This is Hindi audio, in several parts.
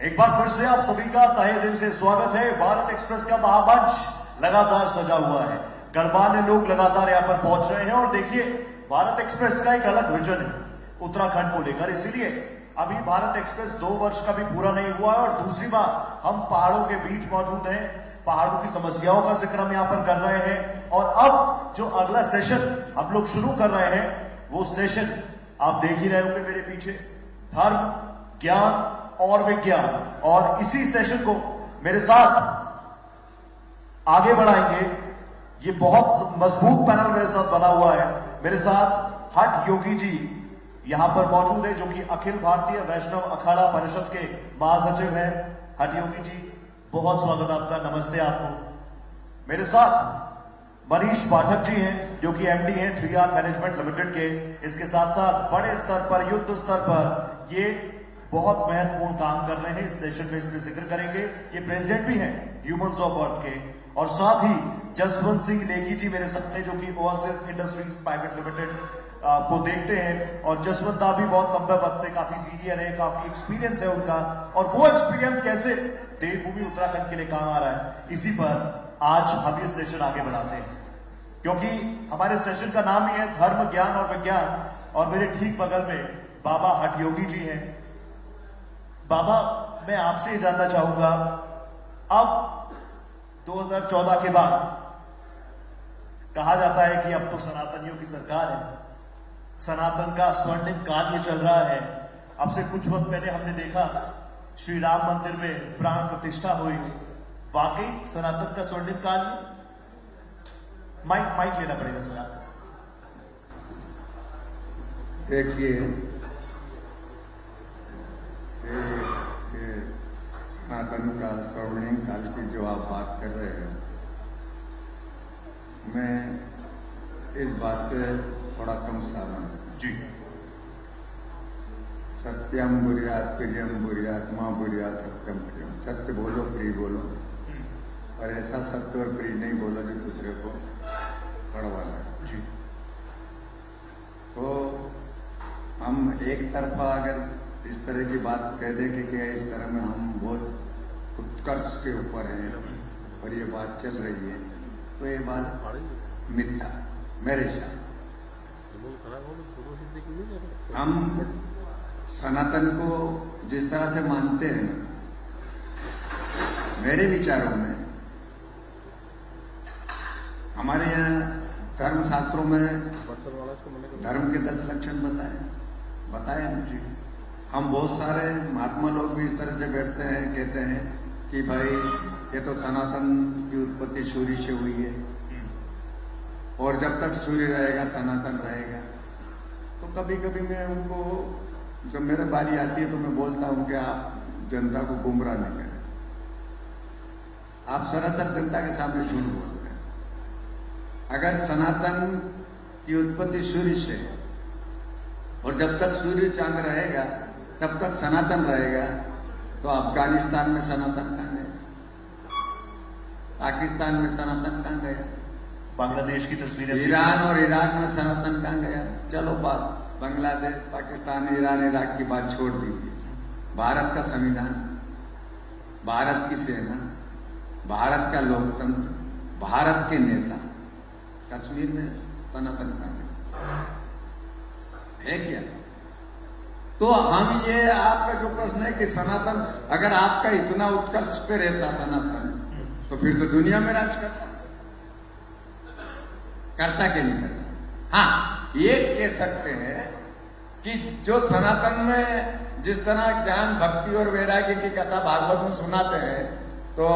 एक बार फिर से आप सभी का तहे दिल से स्वागत है। भारत एक्सप्रेस का महामंच लगातार सजा हुआ है। गणमान्य लोग लगातार यहाँ पर पहुंच रहे हैं और देखिए भारत एक्सप्रेस का एक अलग विजन है उत्तराखंड को लेकर। इसीलिए अभी भारत एक्सप्रेस 2 वर्ष का भी पूरा नहीं हुआ है और दूसरी बार हम पहाड़ों के बीच मौजूद हैं। पहाड़ों की समस्याओं का जिक्र हम यहाँ पर कर रहे हैं और अब जो अगला सेशन हम लोग शुरू कर रहे हैं वो सेशन आप देख ही रहे होंगे मेरे पीछे, धर्म, ज्ञान और विज्ञान। और इसी सेशन को मेरे साथ आगे बढ़ाएंगे। ये बहुत मजबूत पैनल मेरे साथ बना हुआ है। मेरे साथ हठ योगी जी यहां पर मौजूद है जो कि अखिल भारतीय वैष्णव अखाड़ा परिषद के महासचिव हैं। हठ योगी जी, बहुत स्वागत आपका, नमस्ते आपको। मेरे साथ मनीष पाठक जी हैं जो कि एमडी हैं 3R मैनेजमेंट लिमिटेड के। इसके साथ साथ बड़े स्तर पर, युद्ध स्तर पर ये बहुत महत्वपूर्ण काम कर रहे हैं। इस सेशन में इसमें जिक्र करेंगे। ये प्रेसिडेंट भी हैं ह्यूमंस ऑफ अर्थ के। और साथ ही जसवंत सिंह नेगी जी मेरे साथ हैं जो कि ओएसिस इंडस्ट्रीज प्राइवेट लिमिटेड को देखते हैं। और जसवंत दा भी बहुत लंबे वक्त से काफी सीनियर है, काफी एक्सपीरियंस है उनका। और वो एक्सपीरियंस कैसे देवभूमि उत्तराखंड के लिए काम आ रहा है, इसी पर आज हम ये सेशन आगे बढ़ाते हैं क्योंकि हमारे सेशन का नाम ही है धर्म, ज्ञान और विज्ञान। और मेरे ठीक बगल में बाबा हठ योगी जी हैं। बाबा, मैं आपसे ही जानना चाहूंगा, अब 2014 के बाद कहा जाता है कि अब तो सनातनियों की सरकार है, सनातन का स्वर्णिम काल ये चल रहा है। अब से कुछ वक्त पहले हमने देखा श्री राम मंदिर में प्राण प्रतिष्ठा हुई। वाकई सनातन का स्वर्णिम काल। माइक लेना पड़ेगा सर। देखिए, सनातन का स्वर्णिम काल की जो आप बात कर रहे हैं, मैं इस बात से थोड़ा कम सहमत हूं जी। सत्यम बुर्यात प्रियम बुर्यात मां बुर्यात सत्यम प्रियम। सत्य बोलो, प्रिय बोलो, और ऐसा सत्य और प्रिय नहीं बोलो जो दूसरे को कड़वा लगे जी। तो हम एक तरफा अगर इस तरह की बात कह दें कि इस तरह में हम बहुत उत्कर्ष के ऊपर हैं और ये बात चल रही है, तो ये बात मिथ्या मेरे साथ। हम सनातन को जिस तरह से मानते हैं ना, मेरे विचारों में हमारे यहाँ धर्म शास्त्रों में धर्म के 10 लक्षण बताए मुझे। हम बहुत सारे महात्मा लोग भी इस तरह से बैठते हैं, कहते हैं कि भाई ये तो सनातन की उत्पत्ति सूर्य से हुई है और जब तक सूर्य रहेगा सनातन रहेगा। तो कभी कभी मैं उनको, जब मेरे बारी आती है तो मैं बोलता हूं कि आप जनता को गुमराह नहीं करें। आप सरासर जनता के सामने झूठ बोल रहे हैं। अगर सनातन की उत्पत्ति सूर्य से और जब तक सूर्य चांद रहेगा तब तक सनातन रहेगा, तो अफगानिस्तान में सनातन कहां गया, पाकिस्तान में सनातन कहां गया, बांग्लादेश की तस्वीरें, ईरान और इराक में सनातन कहां गया। चलो बात बांग्लादेश, पाकिस्तान, ईरान, इराक की बात छोड़ दीजिए। भारत का संविधान, भारत की सेना, भारत का लोकतंत्र, भारत के नेता, कश्मीर में सनातन कहां गया है क्या? तो हम ये आपका जो प्रश्न है कि सनातन, अगर आपका इतना उत्कर्ष पे रहता सनातन, तो फिर तो दुनिया में राज करता कि नहीं करता? हाँ, ये कह सकते हैं कि जो सनातन में जिस तरह ज्ञान, भक्ति और वैराग्य की कथा भागवत में सुनाते हैं, तो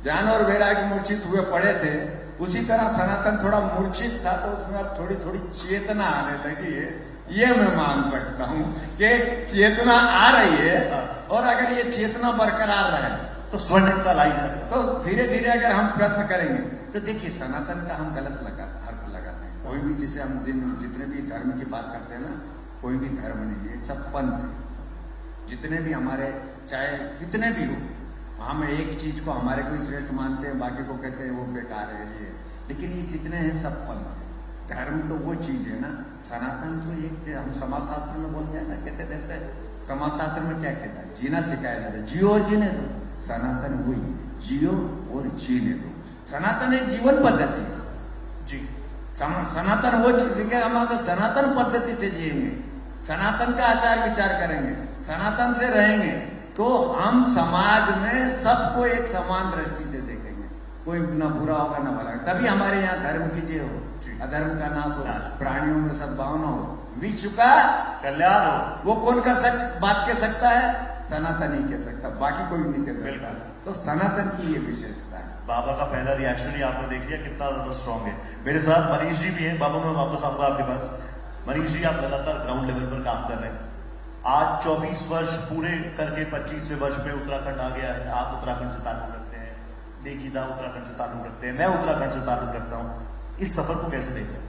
ज्ञान और वैराग्य मूर्छित हुए पड़े थे, उसी तरह सनातन थोड़ा मूर्छित था, तो उसमें अब थोड़ी थोड़ी चेतना आने लगी है। ये मैं मान सकता हूं कि चेतना आ रही है, और अगर ये चेतना बरकरार रहे तो स्वर्णिम काल आई जाएगा। तो धीरे धीरे अगर हम प्रयत्न करेंगे तो देखिए, सनातन का हम गलत अर्थ लगाते हैं। कोई भी, जिसे हम जितने भी धर्म की बात करते हैं ना, कोई भी धर्म नहीं है, सब पंथ है। जितने भी हमारे, चाहे कितने भी हो, हम एक चीज को हमारे को श्रेष्ठ मानते हैं, बाकी को कहते हैं वो बेकार है ये। लेकिन ये जितने हैं सब पंथ है। धर्म तो वो चीज है ना, सनातन तो एक, हम समाज शास्त्र में बोलते हैं ना, कहते रहते हैं समाजशास्त्र में क्या कहता है? जीना सिखाया जाता है। जियो और जीने दो। सनातन वही है, जियो और जीने दो। सनातन एक जीवन पद्धति है जी। सनातन वो चीज है, हम अगर सनातन पद्धति से जिएंगे, सनातन का आचार विचार करेंगे, सनातन से रहेंगे, तो हम समाज में सबको एक समान दृष्टि से देखेंगे, कोई ना बुरा होगा ना भला। तभी हमारे यहाँ धर्म की जय हो, अधर्म का नाश हो, प्राणियों में सद्भावना हो, विश्व का कल्याण हो। वो कौन बात कह सकता है? सनातन ही कह सकता, बाकी कोई नहीं कह सकता। तो सनातन की ये विशेषता है। बाबा का पहला रिएक्शन ही आपने देख लिया कितना ज्यादा स्ट्रांग है। मेरे साथ मनीष जी भी हैं। बाबा मैं वापस आऊंगा आपके पास। मनीष जी, आप लगातार ग्राउंड लेवल पर काम कर रहे हैं। आज 24 वर्ष पूरे करके 25वें वर्ष में उत्तराखंड आ गया है। आप उत्तराखंड से ताल्लुक रखते हैं, नेकीदा उत्तराखंड से ताल्लुक रखते हैं, मैं उत्तराखंड से ताल्लुक रखता हूं। इस सफर को कैसे देखते हैं?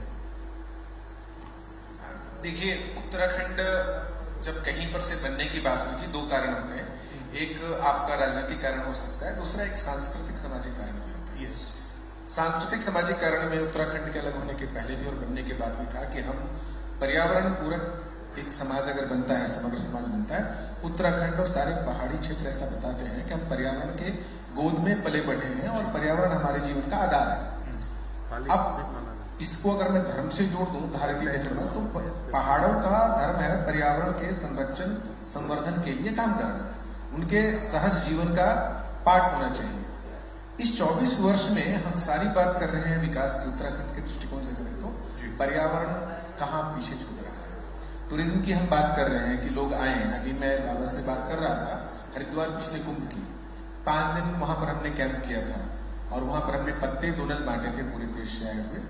देखिए, उत्तराखंड जब कहीं पर से बनने की बात हुई थी, दो कारण होते हैं। एक आपका राजनीतिक कारण हो सकता है, दूसरा एक सांस्कृतिक सामाजिक कारण भी होता है। सांस्कृतिक सामाजिक कारण में उत्तराखंड के अलग होने के पहले भी और बनने के बाद भी था कि हम पर्यावरण पूरक एक समाज अगर बनता है, समग्र समाज बनता है, उत्तराखंड और सारे पहाड़ी क्षेत्र ऐसा बताते हैं कि हम पर्यावरण के गोद में पले बढ़े हैं और पर्यावरण हमारे जीवन का आधार है। अब इसको अगर मैं धर्म से जोड़ दूं, भारतीय धर्म, तो पहाड़ों का धर्म है पर्यावरण के संरक्षण संवर्धन के लिए काम करना, उनके सहज जीवन का पार्ट होना चाहिए। इस 24 वर्ष में हम सारी बात कर रहे हैं विकास की, उत्तराखंड के दृष्टिकोण से करें तो पर्यावरण कहाँ पीछे छूट रहा है। टूरिज्म की हम बात कर रहे हैं कि लोग आए। अभी मैं बाबा से बात कर रहा था, हरिद्वार पिछले कुंभ की 5 दिन वहां पर हमने कैंप किया था और वहां पर हमने पत्ते डोनल बांटे थे पूरे देश से आए हुए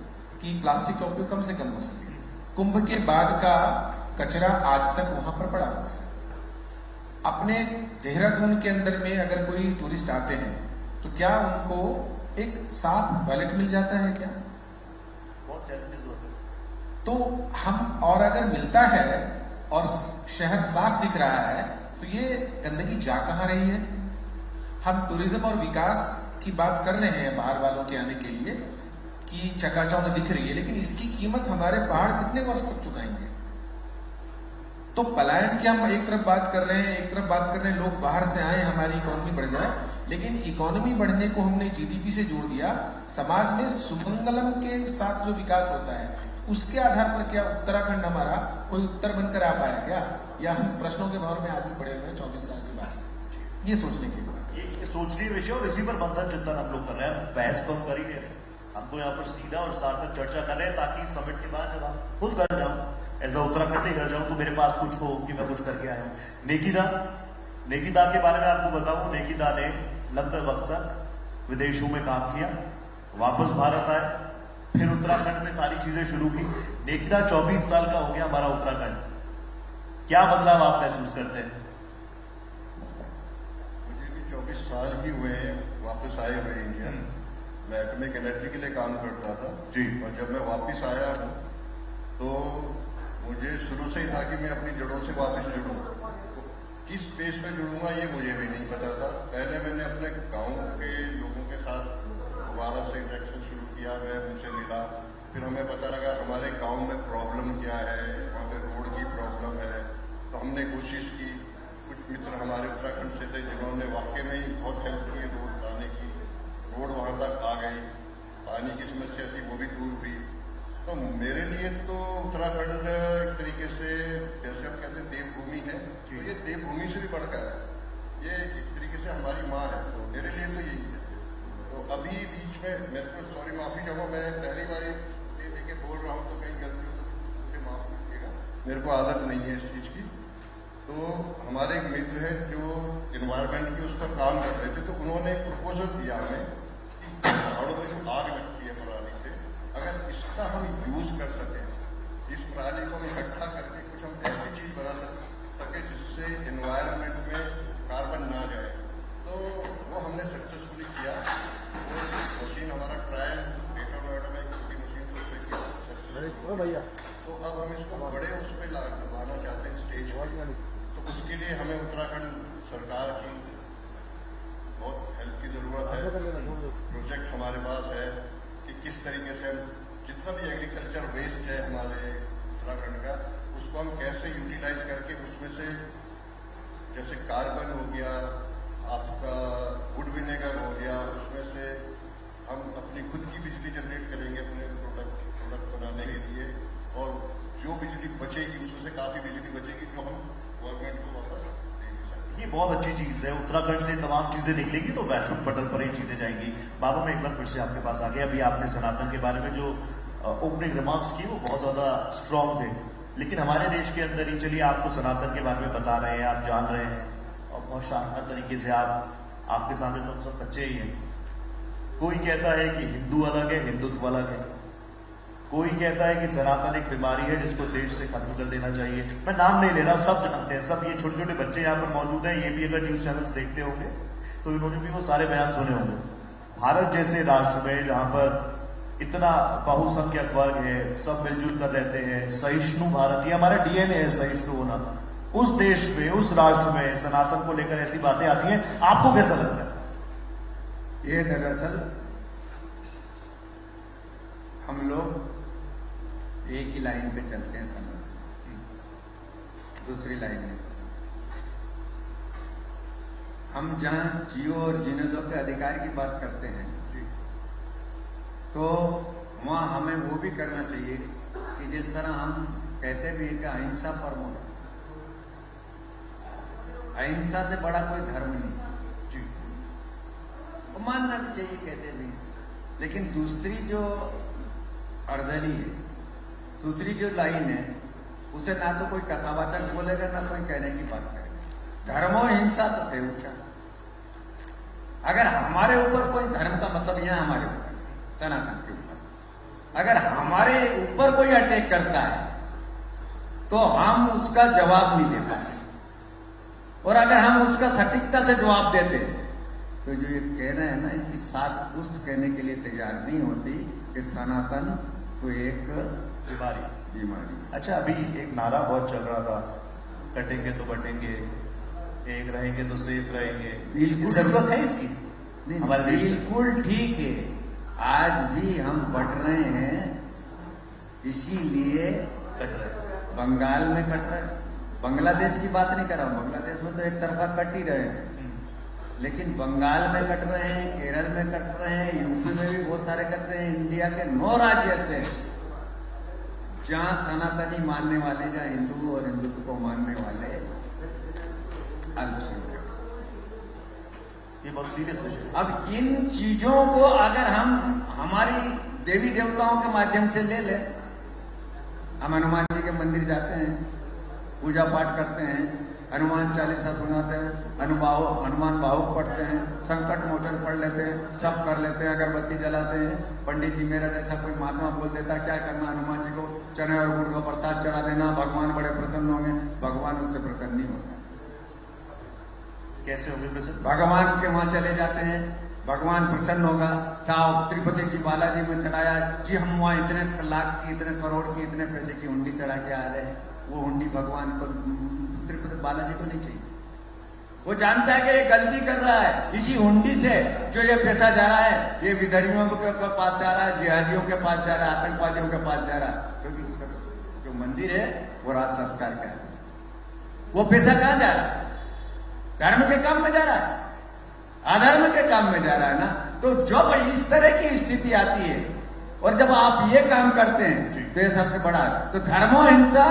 कि प्लास्टिक का उपयोग कम से कम हो सके। कुंभ के बाद का कचरा आज तक वहां पर पड़ा हुआ है। अपने देहरादून के अंदर में अगर कोई टूरिस्ट आते हैं तो क्या उनको एक साफ टॉयलेट मिल जाता है क्या? बहुत चैलेंजेस होते हैं। तो हम, और अगर मिलता है और शहर साफ दिख रहा है तो ये गंदगी जा कहां रही है? हम टूरिज्म और विकास की बात कर रहे हैं बाहर वालों के आने के लिए कि चकाचौंध दिख रही है, लेकिन इसकी कीमत हमारे पहाड़ कितने वर्ष तक चुकाएंगे? तो पलायन की हम एक तरफ बात कर रहे हैं, एक तरफ बात कर रहे हैं लोग बाहर से आए, हमारी इकोनॉमी बढ़ जाए, लेकिन इकोनॉमी बढ़ने को हमने जीडीपी से जोड़ दिया। समाज में सुमंगलम के साथ जो विकास होता है उसके आधार पर क्या उत्तराखंड हमारा कोई उत्तर बनकर आ पाया क्या? या हम प्रश्नों के भवर में आज भी पड़े हुए हैं 24 साल के बाद? ये सोचने की बात है, ये सोचनीय विषय, और इसी पर मंथन चिंतन हम लोग कर रहे हैं। बहस तो हम कर ही नहीं रहे, हम तो यहाँ पर सीधा और सार्थक चर्चा कर रहे हैं ताकि समिट के बाद जब हम खुद कर जाऊं, एज अ उत्तराखंड ही कर जाऊं, तो मेरे पास कुछ हो कि मैं कुछ करके आया हूं। नेकीदा के बारे में आपको बताऊं, नेकीदा ने लंबे वक्त तक विदेशों में काम किया, वापस भारत आए, फिर उत्तराखंड में सारी चीजें शुरू की। नेकीदा 24 साल का हो गया हमारा उत्तराखंड। क्या बदलाव आप महसूस करते हैं? मुझे भी 24 साल ही हुए हैं वापस आए हुए इंडिया। मैं एटॉमिक एनर्जी के लिए काम करता था जी, और जब मैं वापस आया हूँ तो मुझे शुरू से ही था कि मैं अपनी जड़ों से वापस जुड़ूं। तो किस बेस पे जुड़ूंगा ये मुझे भी नहीं पता था। पहले मैंने अपने गांव के लोगों के साथ दोबारा से इंटरेक्शन शुरू किया, मैं उनसे मिला, फिर हमें पता लगा हमारे गांव में प्रॉब्लम क्या है, वहाँ पे रोड की प्रॉब्लम है। तो हमने कोशिश की, कुछ मित्र हमारे उत्तराखंड से थे जिन्होंने वाकई में ही बहुत हेल्प की रोड लाने की। रोड वहाँ तक आ गई, पानी की समस्या थी वो भी दूर हुई। तो मेरे लिए तो उत्तराखंड एक तरीके से जैसे हम कहते हैं देवभूमि है, तो ये देवभूमि से भी बढ़कर है, ये एक तरीके से हमारी माँ है। मेरे लिए तो यही है। तो अभी बीच में मेरे को सॉरी माफ़ी चाहूँगा, मैं पहली बार ये लेके बोल रहा हूँ तो कहीं गलती हो तो मुझे माफ़ कीजिएगा, मेरे को आदत नहीं है इस चीज़ की। तो हमारे एक मित्र है जो इन्वायरमेंट की उस पर काम कर रहे थे, तो उन्होंने एक प्रपोजल दिया हमें कि पहाड़ों पर जो आग लगती है पराली से, अगर इसका हम यूज कर सकें, इस पराली को हम इकट्ठा करके कुछ हम ऐसी चीज बना सके जिससे एनवायरनमेंट में कार्बन ना जाए, तो वो हमने सक्सेसफुली किया। वो मशीन हमारा ट्रायल ग्रेटर नोएडा में एक छोटी मशीन तो उसमें किया, तो अब हम इसको बड़े उस पर लाना चाहते हैं स्टेज पर। तो उसके लिए हमें उत्तराखंड सरकार की बहुत हेल्प की जरूरत है। प्रोजेक्ट हमारे पास है कि किस तरीके से हम जितना भी एग्रीकल्चर वेस्ट है हमारे उत्तराखंड का, उसको हम कैसे यूटिलाइज करके उसमें से बहुत अच्छी चीज है। उत्तराखंड से तमाम चीजें निकलेगी तो वैश्विक पटल पर ही चीजें जाएंगी। बाबा, मैं एक बार फिर से आपके पास आ गया। अभी आपने सनातन के बारे में जो ओपनिंग रिमार्क्स की वो बहुत ज्यादा स्ट्रांग थे, लेकिन हमारे देश के अंदर ही, चलिए आपको सनातन के बारे में बता रहे हैं, आप जान रहे हैं और बहुत शानदार तरीके से आपके सामने तो हम सब बच्चे ही हैं। कोई कहता है कि हिंदू अलग है, हिंदुत्व अलग है। कोई कहता है कि सनातन एक बीमारी है जिसको देश से खत्म कर देना चाहिए। मैं नाम नहीं ले रहा, सब जानते हैं, सब ये छोटे छोटे बच्चे यहाँ पर मौजूद हैं, ये भी अगर न्यूज चैनल्स देखते होंगे तो इन्होंने भी वो सारे बयान सुने होंगे। भारत जैसे राष्ट्र में जहां पर इतना बहुसंख्यक वर्ग है, सब मिलजुल कर रहते हैं, सहिष्णु भारत, ये हमारा डीएनए है सहिष्णु होना, उस देश में, उस राष्ट्र में सनातन को लेकर ऐसी बातें आती हैं, आपको कैसा लगता है? ये दरअसल हम लोग एक ही लाइन पे चलते हैं, सनातन दूसरी लाइन में। हम जहां जियो और जीने दो के अधिकार की बात करते हैं तो वहां हमें वो भी करना चाहिए कि जिस तरह हम कहते भी हैं कि अहिंसा परमो धर्म, अहिंसा से बड़ा कोई धर्म नहीं जी, वो मानना भी चाहिए, कहते भी। लेकिन दूसरी जो अर्धली है, दूसरी जो लाइन है, उसे ना तो कोई कथावाचक बोलेगा ना कोई कहने की बात करेगा। धर्मो हिंसा तो थे ऊंचा। अगर हमारे ऊपर कोई धर्म का मतलब यहां हमारे ऊपर सनातन के ऊपर अगर हमारे ऊपर कोई अटैक करता है तो हम उसका जवाब नहीं दे पाते, और अगर हम उसका सटीकता से जवाब देते तो जो ये कह रहे हैं ना, इनकी सात पुस्त कहने के लिए तैयार नहीं होती कि सनातन तो एक बीमारी। अच्छा, अभी एक नारा बहुत चल रहा था, कटेंगे तो बटेंगे, एक रहेंगे तो सेफ रहेंगे। बिल्कुल जरूरत है इसकी नहीं, हमारे देश में? बिल्कुल ठीक है। आज भी हम बढ़ रहे हैं, इसीलिए कट रहे हैं। बंगाल में कट रहे हैं। बांग्लादेश की बात नहीं कर रहा हूं, बांग्लादेश में तो एक तरफा कट ही रहे हैं, लेकिन बंगाल में कट रहे हैं, केरल में कट रहे हैं, यूपी में भी बहुत सारे कट रहे हैं। इंडिया के 9 राज्य ऐसे हैं जहां सनातनी मानने वाले, जहां हिंदू और हिंदुत्व को मानने वाले अल्पसंख्यक। ये बहुत सीरियस विषय। अब इन चीजों को अगर हम हमारी देवी देवताओं के माध्यम से ले ले, हम हनुमान जी के मंदिर जाते हैं, पूजा पाठ करते हैं, हनुमान चालीसा सुनाते हैं, हनुमान बाहुक पढ़ते हैं, संकट मोचन पढ़ लेते हैं, सब कर लेते हैं, अगरबत्ती जलाते हैं। पंडित जी मेरा जैसा कोई महात्मा बोल देता है क्या करना, हनुमान जी को चने और गुड़ का प्रसाद चढ़ा देना, भगवान बड़े प्रसन्न होंगे। भगवान उससे प्रसन्न नहीं होता। कैसे होंगे प्रसन्न? भगवान के वहां चले जाते हैं, भगवान प्रसन्न होगा। साहब त्रिपति जी बालाजी में चढ़ाया जी, हम वहां इतने लाख की, इतने करोड़ की, इतने पैसे की हुंडी चढ़ा के आ रहे हैं। वो हुंडी भगवान को, त्रिपति बालाजी को नहीं चाहिए। वो जानता है कि ये गलती कर रहा है, इसी हुंडी से जो ये पैसा जा रहा है, ये विधर्मियों के पास जा रहा है, जिहादियों के पास जा रहा है, आतंकवादियों के पास जा रहा है। क्योंकि जो मंदिर है वो राज संस्कार का है। वो पैसा कहां जा रहा है? धर्म के काम में जा रहा है, अधर्म के काम में जा रहा है ना। तो जब इस तरह की स्थिति आती है और जब आप ये काम करते हैं तो ये सबसे बड़ा है। तो धर्मो हिंसा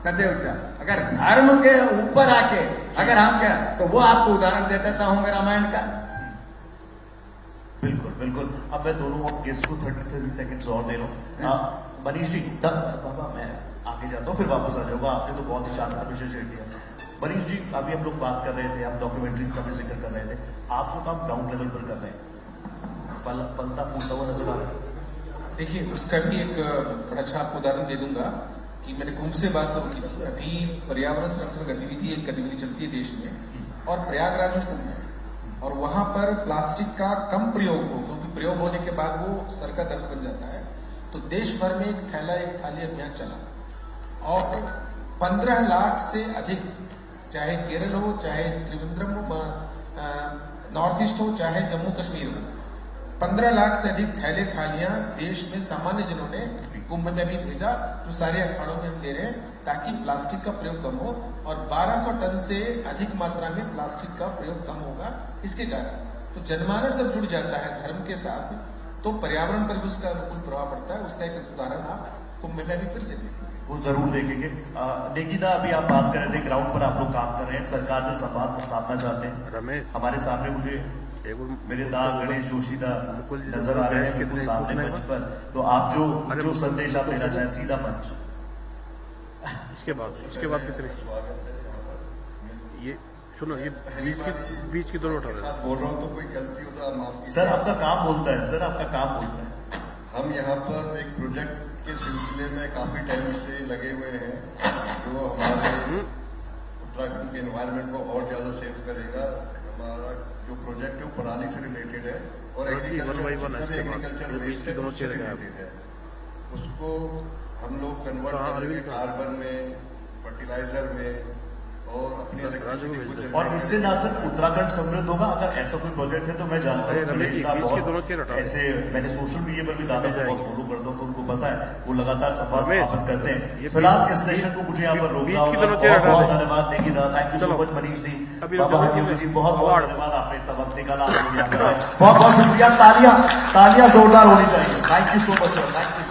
तथैव च। अगर धर्म के ऊपर आके अगर हम क्या, तो वो आपको उदाहरण दे देता हूं मैं रामायण का। बिल्कुल बिल्कुल। अब मैं दोनों गेस्ट को 30 सेकंड्स और दे रहा हूँ। मनीष जी, बाबा मैं आगे जाता हूँ, फिर वापस आ जाऊंगा। आपने तो बहुत ही शानदार विषय छेड़ दिया। मनीष जी, अभी हम लोग बात कर रहे थे, आप डॉक्यूमेंट्रीज का भी जिक्र कर रहे थे। आप जो काम ग्राउंड लेवल पर कर रहे हैं, फलता फूलता हुआ नजर आ रहा है? देखिए, उसका भी एक बड़ा अच्छा आपको उदाहरण दे दूंगा कि मैंने कुंभ से बात शुरू की थी। अभी पर्यावरण संरक्षण गतिविधि, एक गतिविधि चलती है देश में, और प्रयागराज में कुंभ है, और वहां पर प्लास्टिक का कम प्रयोग हो, क्योंकि प्रयोग होने के बाद वो सर का दर्द बन जाता है। तो देश भर में एक थैला एक थाली अभियान चला और 15 लाख से अधिक, चाहे केरल हो, चाहे त्रिवेंद्रम हो, नॉर्थ ईस्ट हो, चाहे जम्मू कश्मीर हो, 15 लाख से अधिक थैले थालियां देश में सामान्य जनों ने कुंभ में भी भेजा, जो सारे अखाड़ों में हम दे रहे हैं, ताकि प्लास्टिक का प्रयोग कम हो। और 1200 टन से अधिक मात्रा में प्लास्टिक का प्रयोग कम होगा इसके कारण। तो जनमानस जब जुड़ जाता है धर्म के साथ, तो पर्यावरण पर भी उसका अनुकूल प्रभाव पड़ता है। उसका एक उदाहरण आप कुंभ में भी फिर से देखेंगे। वो जरूर देखेंगे। नेगीदा, अभी आप बात कर रहे थे ग्राउंड पर आप लोग काम कर रहे हैं, सरकार से संवाद साधना चाहते हैं। रमेश, हमारे सामने मुझे मेरे दा गणेश जोशी दा नजर आ रहे हैं बिल्कुल सामने मंच पर, तो आप जो संदेश आप देना चाहें, सीधा मंच। इसके बाद कितने स्वागत है यहाँ पर। ये सुनो, ये बीच की दोनों उठा रहे हैं। बोल रहा हूँ तो कोई गलती होता है माफ कीजिए। सर आपका काम बोलता है, सर आपका काम बोलता है। हम यहाँ पर एक प्रोजेक्ट के सिलसिले में काफी टाइम से लगे हुए हैं, जो हमारे उत्तराखंड के एनवायरनमेंट को और ज्यादा सेफ करेगा। हमारा जो प्रोजेक्ट है वो पराली से रिलेटेड है और एग्रीकल्चर वेस्ट है उससे रिलेटेड है। उसको हम लोग कन्वर्ट करेंगे कार्बन में, फर्टिलाइजर में और अपनी इलेक्ट्रिसिटी को। और इससे ना सिर्फ उत्तराखंड समृद्ध होगा, अगर ऐसा कोई प्रोजेक्ट है तो मैं जानता हूँ गणेश दा बहुत ऐसे, मैंने सोशल मीडिया पर भी दादा को बहुत फॉलो करता हूँ, तो उनको पता है वो लगातार संवाद स्थापित करते हैं। फिलहाल इस सेशन को मुझे यहाँ पर रोकना होगा। बहुत बहुत धन्यवाद नेगीदा, thank you so much Manish ji, Baba Hardev ji, बहुत बहुत धन्यवाद, आपने इतना वक्त निकाला, बहुत बहुत शुक्रिया। तालियां जोरदार होनी चाहिए। Thank you so much sir, thank you.